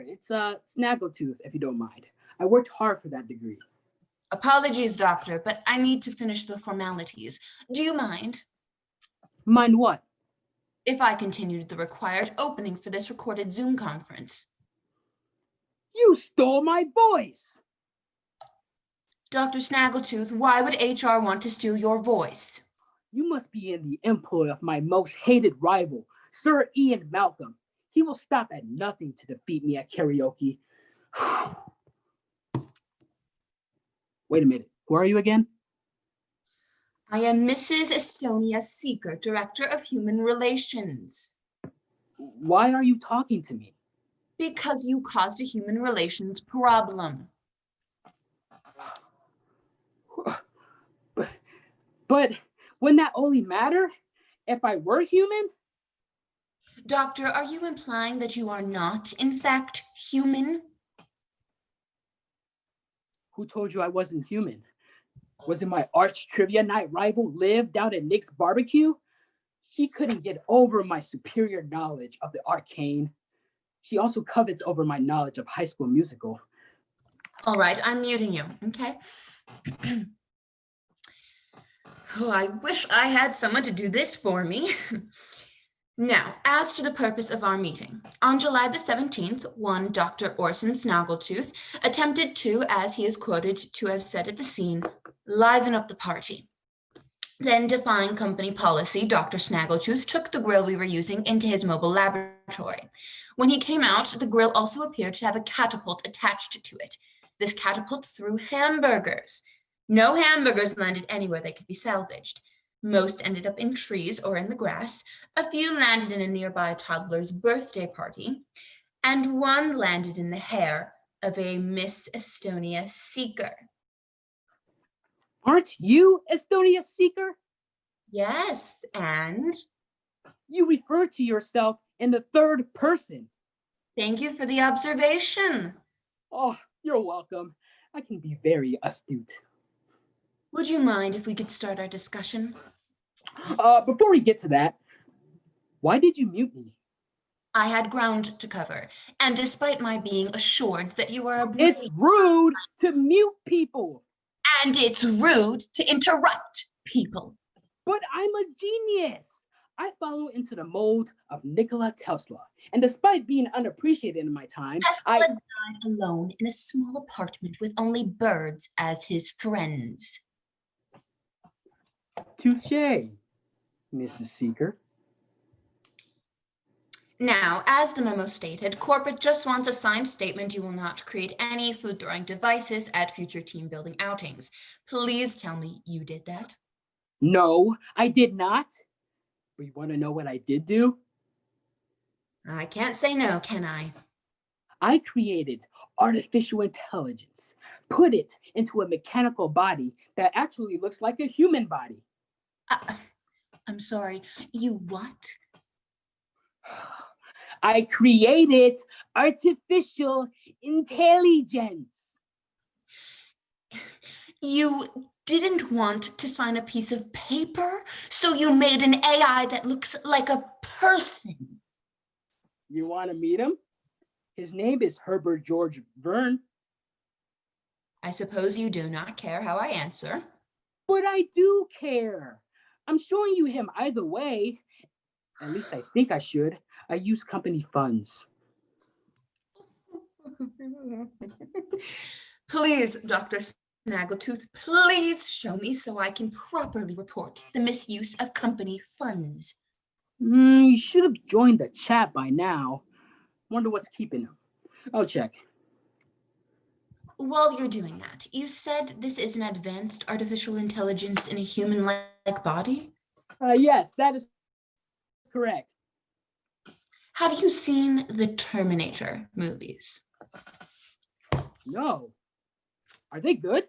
it's Snaggletooth, if you don't mind. I worked hard for that degree. Apologies, doctor, but I need to finish the formalities. Do you mind? Mind what? If I continued the required opening for this recorded Zoom conference. You stole my voice! Dr. Snaggletooth, why would HR want to steal your voice? You must be in the employ of my most hated rival, Sir Ian Malcolm. He will stop at nothing to defeat me at karaoke. Wait a minute, who are you again? I am Mrs. Estonia Seeker, Director of Human Relations. Why are you talking to me? Because you caused a human relations problem. But wouldn't that only matter if I were human? Doctor, are you implying that you are not, in fact, human? Who told you I wasn't human? Was it my arch trivia night rival Liv down at Nick's barbecue? She couldn't get over my superior knowledge of the arcane. She also covets over my knowledge of High School Musical. All right, I'm muting you, okay? Oh, I wish I had someone to do this for me. Now, as to the purpose of our meeting, on July the 17th, one Dr. Orson Snaggletooth attempted to, as he is quoted to have said at the scene, liven up the party. Then, defying company policy, Dr. Snaggletooth took the grill we were using into his mobile laboratory. When he came out, the grill also appeared to have a catapult attached to it. This catapult threw hamburgers. No hamburgers landed anywhere they could be salvaged. Most ended up in trees or in the grass. A few landed in a nearby toddler's birthday party. And one landed in the hair of a Miss Estonia Seeker. Aren't you Estonia Seeker? Yes, and? You refer to yourself in the third person. Thank you for the observation. Oh, you're welcome. I can be very astute. Would you mind if we could start our discussion? Before we get to that, why did you mute me? I had ground to cover, and despite my being assured that you are a It's rude to mute people. And it's rude to interrupt people. But I'm a genius. I follow into the mold of Nikola Tesla. And despite being unappreciated in my time, Tesla died alone in a small apartment with only birds as his friends. Touche, Mrs. Seeker. Now, as the memo stated, corporate just wants a signed statement you will not create any food-throwing devices at future team-building outings. Please tell me you did that. No, I did not. But you want to know what I did do? I can't say no, can I? I created artificial intelligence, put it into a mechanical body that actually looks like a human body. I'm sorry, you what? I created artificial intelligence. You didn't want to sign a piece of paper, so you made an AI that looks like a person. You want to meet him? His name is Herbert George Verne. I suppose you do not care how I answer. But I do care. I'm showing you him either way. At least I think I should. I use company funds. Please, Dr. Snaggletooth, please show me so I can properly report the misuse of company funds. You should have joined the chat by now. Wonder what's keeping him. I'll check. While you're doing that, you said this is an advanced artificial intelligence in a human-like body? Yes, that is correct. Have you seen the Terminator movies? No. Are they good?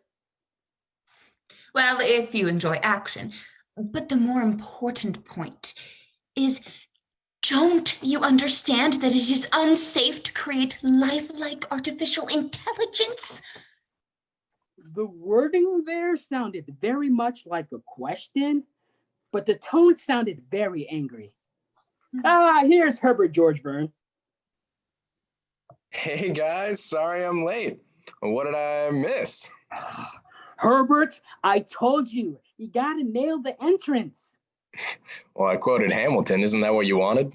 Well, if you enjoy action. But the more important point is, don't you understand that it is unsafe to create lifelike artificial intelligence? The wording there sounded very much like a question, but the tone sounded very angry. Here's Herbert George Verne. Hey guys, sorry I'm late. What did I miss? Herbert, I told you, you gotta nail the entrance. Well, I quoted Hamilton. Isn't that what you wanted?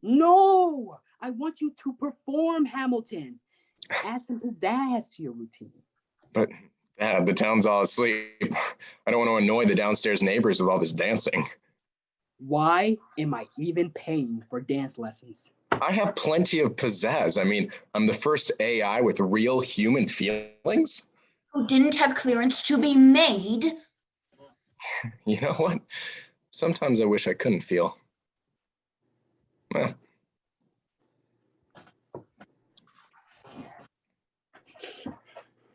No, I want you to perform Hamilton. Add some pizzazz to your routine. But Dad, the town's all asleep. I don't want to annoy the downstairs neighbors with all this dancing. Why am I even paying for dance lessons? I have plenty of pizzazz. I mean, I'm the first AI with real human feelings. Who didn't have clearance to be made? You know what? Sometimes I wish I couldn't feel. Eh.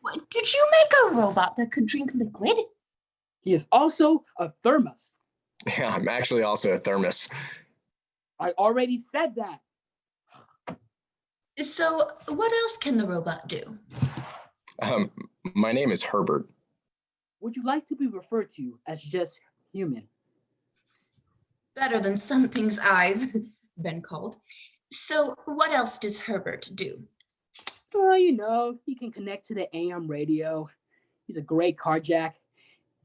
What, did you make a robot that could drink liquid? He is also a thermos. Yeah, I'm actually also a thermos. I already said that. So, what else can the robot do? My name is Herbert. Would you like to be referred to as just human? Better than some things I've been called. So, what else does Herbert do? You know, he can connect to the AM radio. He's a great carjack.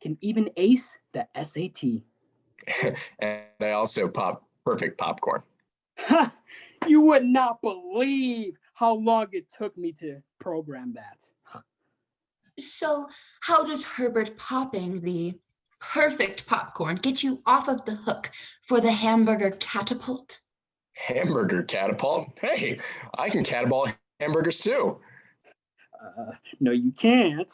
Can even ace the SAT. And I also pop perfect popcorn. Ha! You would not believe how long it took me to program that. So, how does Herbert popping the perfect popcorn get you off of the hook for the hamburger catapult? Hamburger catapult? Hey, I can catapult hamburgers too. No, you can't.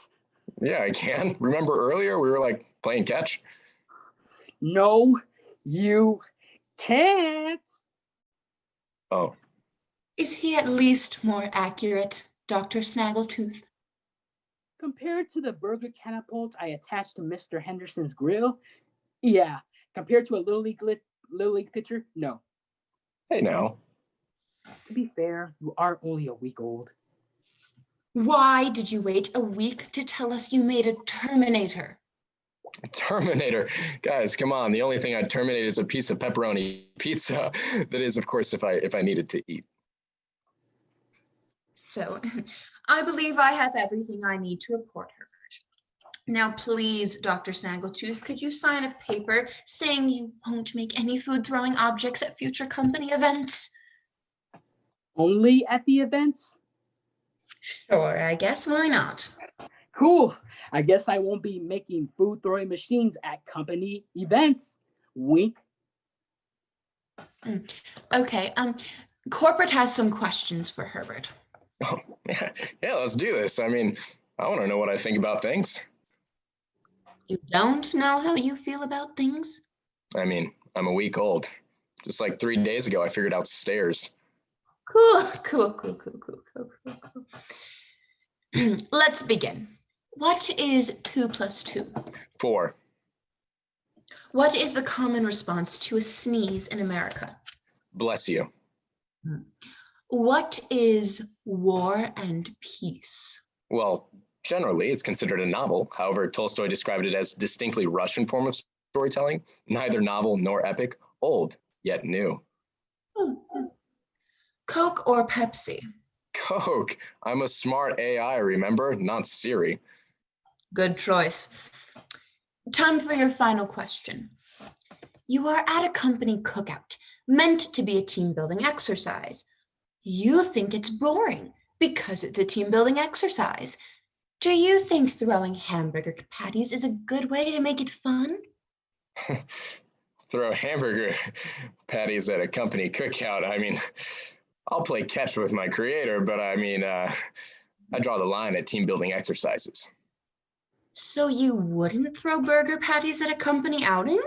Yeah, I can. Remember earlier we were like playing catch? No, you can't. Oh. Is he at least more accurate, Dr. Snaggletooth? Compared to the burger catapult I attached to Mr. Henderson's grill, yeah. Compared to a Little League pitcher, no. Hey now. To be fair, you are only a week old. Why did you wait a week to tell us you made a Terminator? Terminator. Guys, come on. The only thing I'd terminate is a piece of pepperoni pizza. That is, of course, if I needed to eat. So, I believe I have everything I need to report, Herbert. Now, please, Dr. Snaggletooth, could you sign a paper saying you won't make any food-throwing objects at future company events? Only at the events? Sure, I guess. Why not? Cool. I guess I won't be making food throwing machines at company events. Wink. Okay, corporate has some questions for Herbert. Oh, yeah, let's do this. I mean, I want to know what I think about things. You don't know how you feel about things? I mean, I'm a week old. Just like 3 days ago, I figured out stairs. Cool. Let's begin. What is 2 plus 2? 4. What is the common response to a sneeze in America? Bless you. What is War and Peace? Well, generally, it's considered a novel. However, Tolstoy described it as distinctly Russian form of storytelling, neither novel nor epic, old yet new. Coke or Pepsi? Coke. I'm a smart AI, remember? Not Siri. Good choice. Time for your final question. You are at a company cookout, meant to be a team-building exercise. You think it's boring because it's a team-building exercise. Do you think throwing hamburger patties is a good way to make it fun? Throw hamburger patties at a company cookout. I mean, I'll play catch with my creator, but I mean, I draw the line at team building exercises. So you wouldn't throw burger patties at a company outing?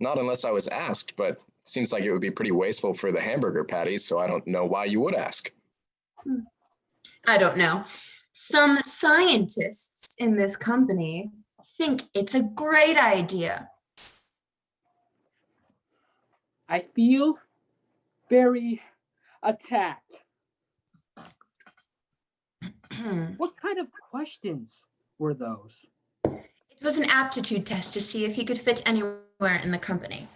Not unless I was asked, but it seems like it would be pretty wasteful for the hamburger patties, so I don't know why you would ask. I don't know. Some scientists in this company think it's a great idea. I feel very attacked. What kind of questions were those? It was an aptitude test to see if he could fit anywhere in the company.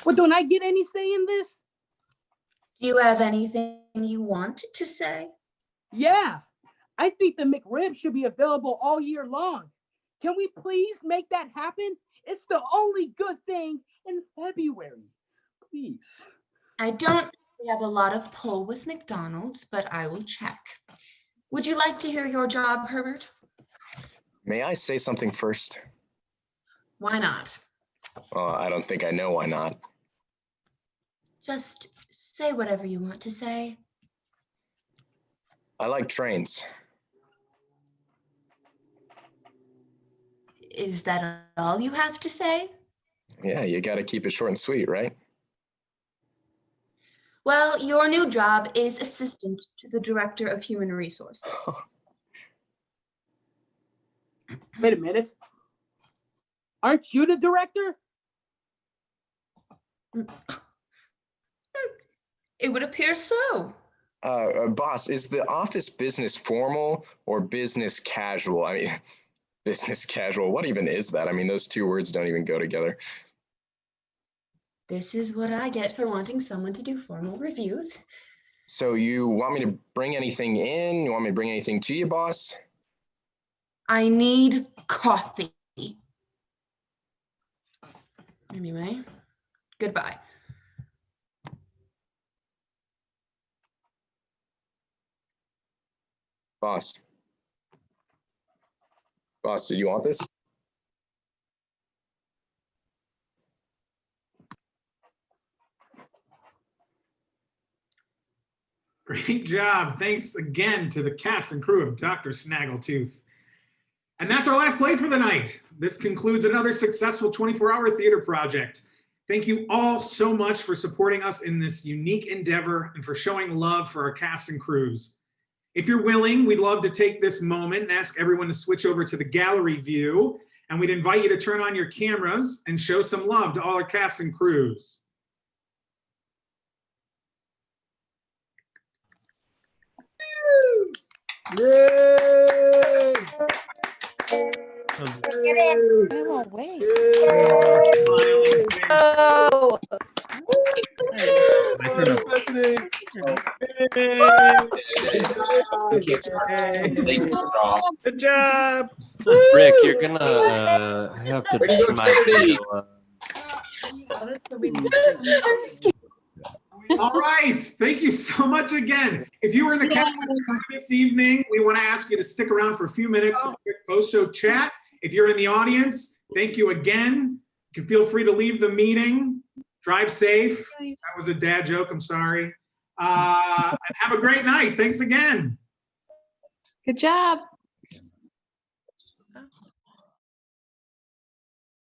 Well, don't I get any say in this? Do you have anything you want to say? Yeah, I think the McRib should be available all year long. Can we please make that happen? It's the only good thing in February. Please. I don't really have a lot of pull with McDonald's, but I will check. Would you like to hear your job, Herbert? May I say something first? Why not? Well, I don't think I know why not. Just say whatever you want to say. I like trains. Is that all you have to say? Yeah, you got to keep it short and sweet, right? Well, your new job is assistant to the Director of Human Resources. Wait a minute. Aren't you the director? It would appear so. Boss, is the office business formal or business casual? I mean, business casual, what even is that? I mean, those two words don't even go together. This is what I get for wanting someone to do formal reviews. So you want me to bring anything in? You want me to bring anything to you, boss? I need coffee. Anyway, goodbye. Boss. Boss, did you want this? Great job. Thanks again to the cast and crew of Dr. Snaggletooth. And that's our last play for the night. This concludes another successful 24-hour theater project. Thank you all so much for supporting us in this unique endeavor and for showing love for our cast and crews. If you're willing, we'd love to take this moment and ask everyone to switch over to the gallery view, and we'd invite you to turn on your cameras and show some love to all our cast and crews. Yay! Wait. Oh. Good job. Rick, you're gonna have to Way to go, be my Trinity. All right. Thank you so much again. If you were in the cast this evening, we want to ask you to stick around for a few minutes for a quick post-show chat. If you're in the audience, thank you again. You can feel free to leave the meeting. Drive safe. That was a dad joke. I'm sorry. And have a great night. Thanks again. Good job.